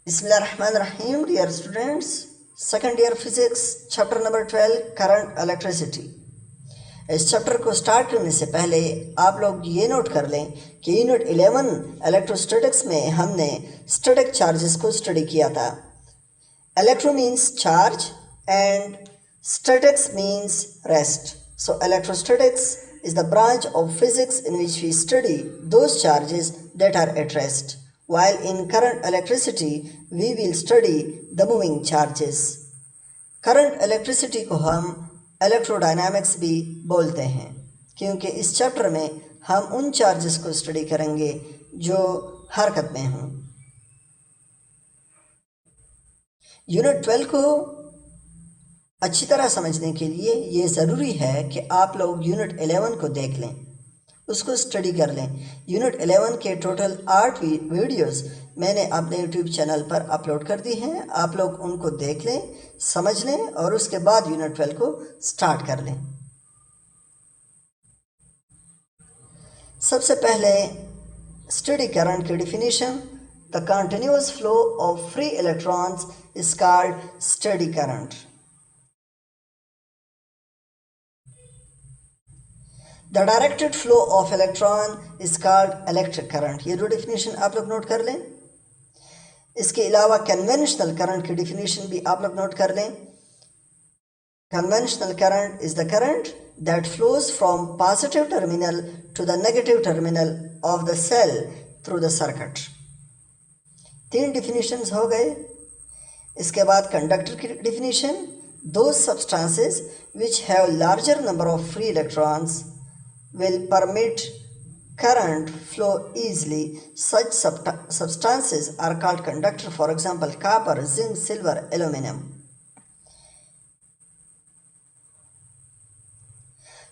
Bismillahirrahmanirrahim, dear students. Second year physics, chapter number 12, current electricity. इस chapter को start करने से पहले आप लोग ये नोट कर लें कि यूनिट 11 इलेक्ट्रोस्टैटिक्स में हमने स्टैटिक चार्जेस को स्टडी किया था. Electro means charge and statics means rest. So electrostatics is the branch of physics in which we study those charges that are at rest. While in current electricity, we will study the moving charges. Current electricity को हम electrodynamics भी बोलते हैं क्योंकि इस chapter में हम उन चार्जेस को स्टडी करेंगे जो हरकत में हों. यूनिट 12 को अच्छी तरह समझने के लिए ये ज़रूरी है कि आप लोग यूनिट 11 को देख लें, उसको स्टडी कर लें. यूनिट 11 के टोटल 8 वीडियोस मैंने अपने यूट्यूब चैनल पर अपलोड कर दी हैं. आप लोग उनको देख लें, समझ लें और उसके बाद यूनिट 12 को स्टार्ट कर लें. सबसे पहले स्टडी करंट की definition. The continuous flow of free electrons is called study current. The directed flow of electron is called electric current. ये दो डिफिनीशन आप लोग नोट कर लें. इसके अलावा कन्वेंशनल करंट की डिफिनीशन भी आप लोग नोट कर लें. Conventional current is the current that flows from positive terminal to the negative terminal of the cell through the circuit. 3 definitions हो गए. इसके बाद कंडक्टर की definition. Those substances which have larger number of free electrons will permit current flow easily. Such substances are called conductor. For example, copper, zinc, silver, aluminum.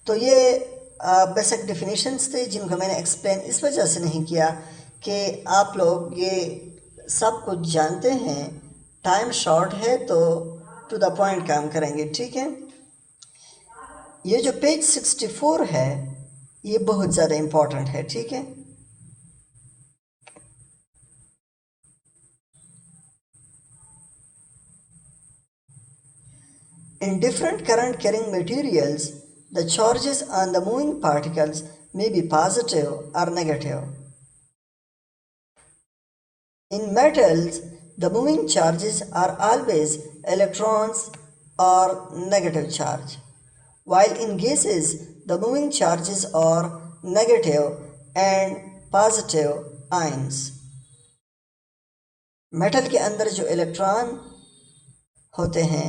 तो ये basic definitions थे जिनको मैंने एक्सप्लेन इस वजह से नहीं किया कि आप लोग ये सब कुछ जानते हैं. टाइम शॉर्ट है तो टू द पॉइंट काम करेंगे, ठीक है. ये जो पेज 64 है ये बहुत ज़्यादा इम्पॉर्टेंट है, ठीक है. In different current carrying materials, the charges on the moving particles may be positive or negative. In metals, the moving charges are always electrons or negative charge, while in gases, the moving charges are negative and positive ions. Metal के अंदर जो electron होते हैं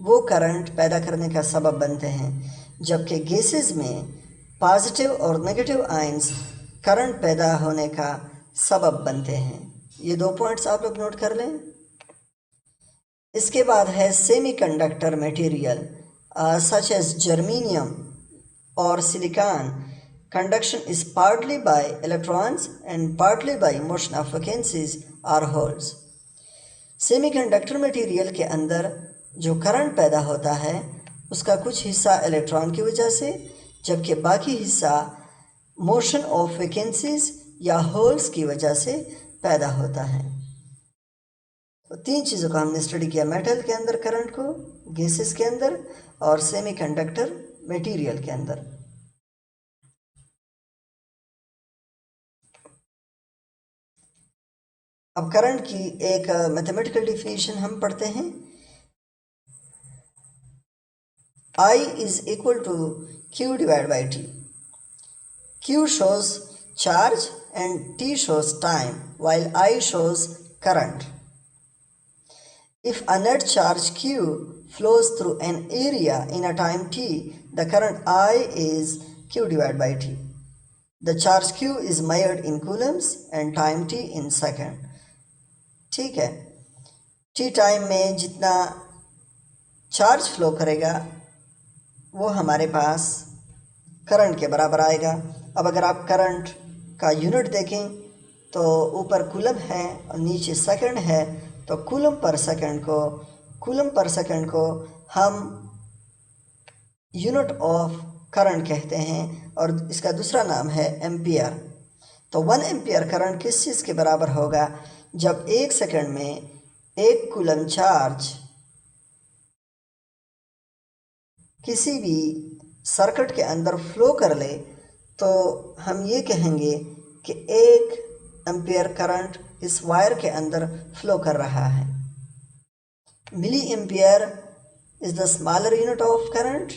वो current पैदा करने का सबब बनते हैं, जबकि गैसेस में पॉजिटिव और नेगेटिव आयंस करंट पैदा होने का सबब बनते हैं. ये 2 पॉइंट्स आप लोग नोट कर लें. इसके बाद है semiconductor material such as germanium or silicon. Conduction is partly by electrons and partly by motion of vacancies or holes. Semiconductor material के अंदर जो करंट पैदा होता है उसका कुछ हिस्सा इलेक्ट्रॉन की वजह से, जबकि बाकी हिस्सा मोशन ऑफ वैकेंसीज या होल्स की वजह से पैदा होता है. तो 3 चीज़ों का हमने स्टडी किया. मेटल के अंदर करंट को, गैसेस के अंदर और सेमीकंडक्टर मटेरियल के अंदर. अब करंट की एक मैथमेटिकल डिफिनीशन हम पढ़ते हैं. I is equal to Q divided by T. Q shows charge and T shows time, while I shows current. If a net charge Q flows through an area in a time t, the current I is Q divided by T. The charge Q is measured in coulombs and time t in second. ठीक है. t time में जितना charge flow करेगा वो हमारे पास current के बराबर आएगा. अब अगर आप करंट का यूनिट देखें तो ऊपर कूलम है और नीचे सेकंड है, तो कूलम पर सेकंड को हम यूनिट ऑफ करंट कहते हैं और इसका दूसरा नाम है एम्पियर. तो 1 एम्पियर करंट किस चीज़ के बराबर होगा? जब 1 सेकंड में 1 कूलम चार्ज किसी भी सर्किट के अंदर फ्लो कर ले तो हम ये कहेंगे कि 1 एम्पियर करंट इस वायर के अंदर फ्लो कर रहा है। Milliampere is the smaller unit of current.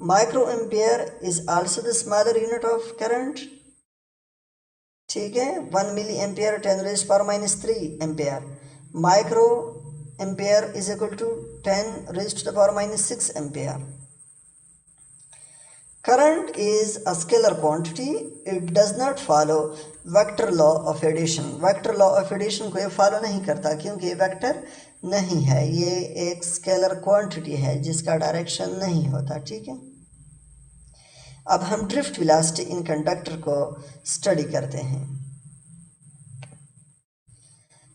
Microampere is also the smaller unit of current. ठीक है, 1 milliampere 10⁻³ ampere. Microampere is equal to 10⁻⁻6 ampere. Current is a scalar quantity. It does not follow vector law of addition. Vector law of addition को ये follow नहीं करता क्योंकि ये vector नहीं है, ये एक स्केलर क्वांटिटी है जिसका डायरेक्शन नहीं होता। ठीक है, अब हम ड्रिफ्ट वेलोसिटी इन कंडक्टर को स्टडी करते हैं।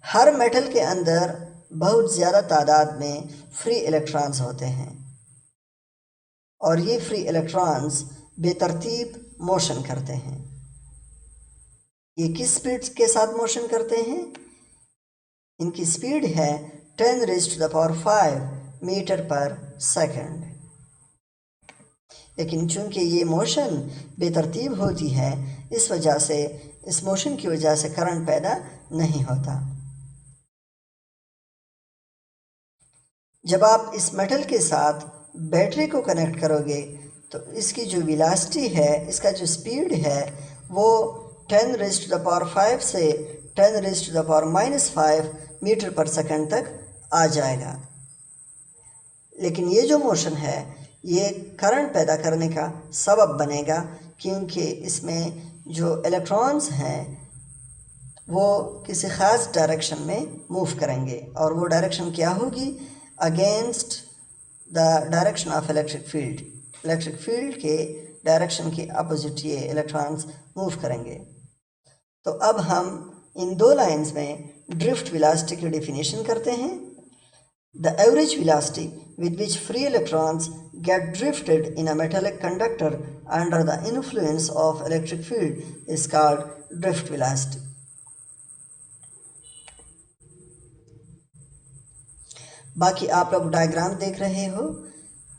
हर मेटल के अंदर बहुत ज़्यादा तादाद में फ्री इलेक्ट्रॉन्स होते हैं और ये फ्री इलेक्ट्रॉन्स बेतरतीब मोशन करते हैं। ये किस स्पीड के साथ मोशन करते हैं? इनकी स्पीड है 10⁵ मीटर पर सेकंड। लेकिन चूंकि ये मोशन बेतरतीब होती है, इस वजह से इस मोशन की वजह से करंट पैदा नहीं होता। जब आप इस मेटल के साथ बैटरी को कनेक्ट करोगे तो इसकी जो वेलोसिटी है, इसका जो स्पीड है, वो 10⁵ से 10⁻⁻5 मीटर पर सेकंड तक आ जाएगा। लेकिन ये जो मोशन है ये करंट पैदा करने का सबब बनेगा क्योंकि इसमें जो इलेक्ट्रॉन्स हैं वो किसी ख़ास डायरेक्शन में मूव करेंगे और वो डायरेक्शन क्या होगी? Against the direction of electric field. Electric field के डायरेक्शन के अपोजिट ये इलेक्ट्रॉन्स मूव करेंगे। तो अब हम इन दो लाइंस में ड्रिफ्ट वेलोसिटी की डेफिनेशन करते हैं। The average velocity with which free electrons get drifted in a metallic conductor under the influence of electric field is called drift velocity. बाकी आप लोग डायग्राम देख रहे हो।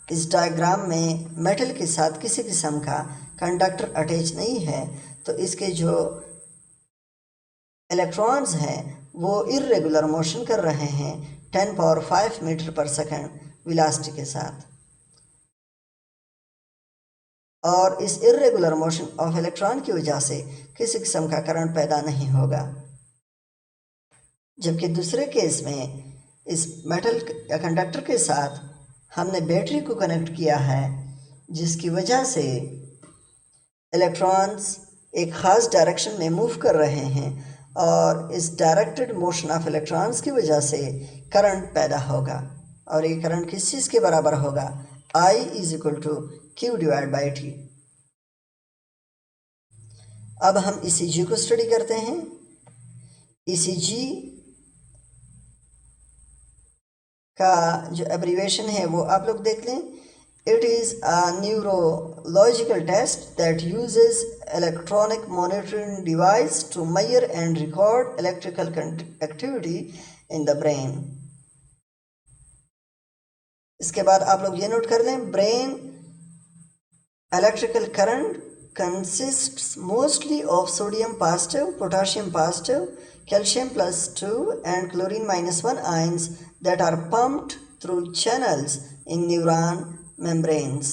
इस डायग्राम में मेटल के साथ किसी किस्म का कंडक्टर अटैच नहीं है, तो इसके जो इलेक्ट्रॉन्स हैं वो इर्रेगुलर मोशन कर रहे हैं 10⁵ मीटर पर सेकंड वेलोसिटी के साथ, और इस इर्रेगुलर मोशन ऑफ इलेक्ट्रॉन की वजह से किसी किस्म का करंट पैदा नहीं होगा। जबकि दूसरे केस में इस मेटल या कंडक्टर के साथ हमने बैटरी को कनेक्ट किया है, जिसकी वजह से इलेक्ट्रॉन्स एक ख़ास डायरेक्शन में मूव कर रहे हैं और इस डायरेक्टेड मोशन ऑफ इलेक्ट्रॉन्स की वजह से करंट पैदा होगा। और ये करंट किस चीज़ के बराबर होगा? I = Q/T। अब हम ECG को स्टडी करते हैं। ECG का जो एब्रीवेशन है वो आप लोग देख लें। It is a neurological test that uses electronic monitoring device to measure and record electrical activity in the brain. इसके बाद आप लोग ये नोट कर लें, brain electrical current consists mostly of sodium positive, potassium positive, calcium +2 and chlorine -1 ions that are pumped through channels in neuron membranes.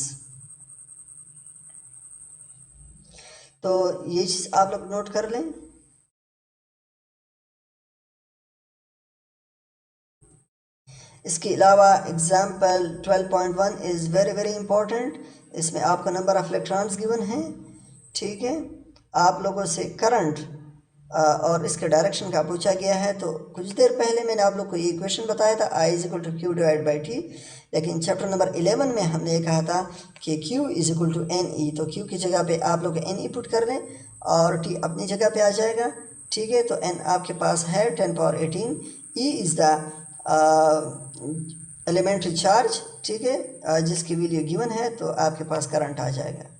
तो ये चीज़ आप लोग नोट कर लें। इसके अलावा एग्जाम्पल 12.1 इज़ वेरी इंपॉर्टेंट। इसमें आपको नंबर ऑफ इलेक्ट्रॉन्स गिवन हैं। ठीक है, आप लोगों से करंट और इसके डायरेक्शन का पूछा गया है। तो कुछ देर पहले मैंने आप लोग को ये क्वेश्चन बताया था, I = Q/T। लेकिन चैप्टर नंबर 11 में हमने ये कहा था कि Q = NE। तो Q की जगह पे आप लोग NE पुट कर लें और T अपनी जगह पे आ जाएगा। ठीक है, तो N आपके पास है 10⁻18। E is the elementary charge. ठीक है, जिसकी वैल्यू गिवन है, तो आपके पास करंट आ जाएगा।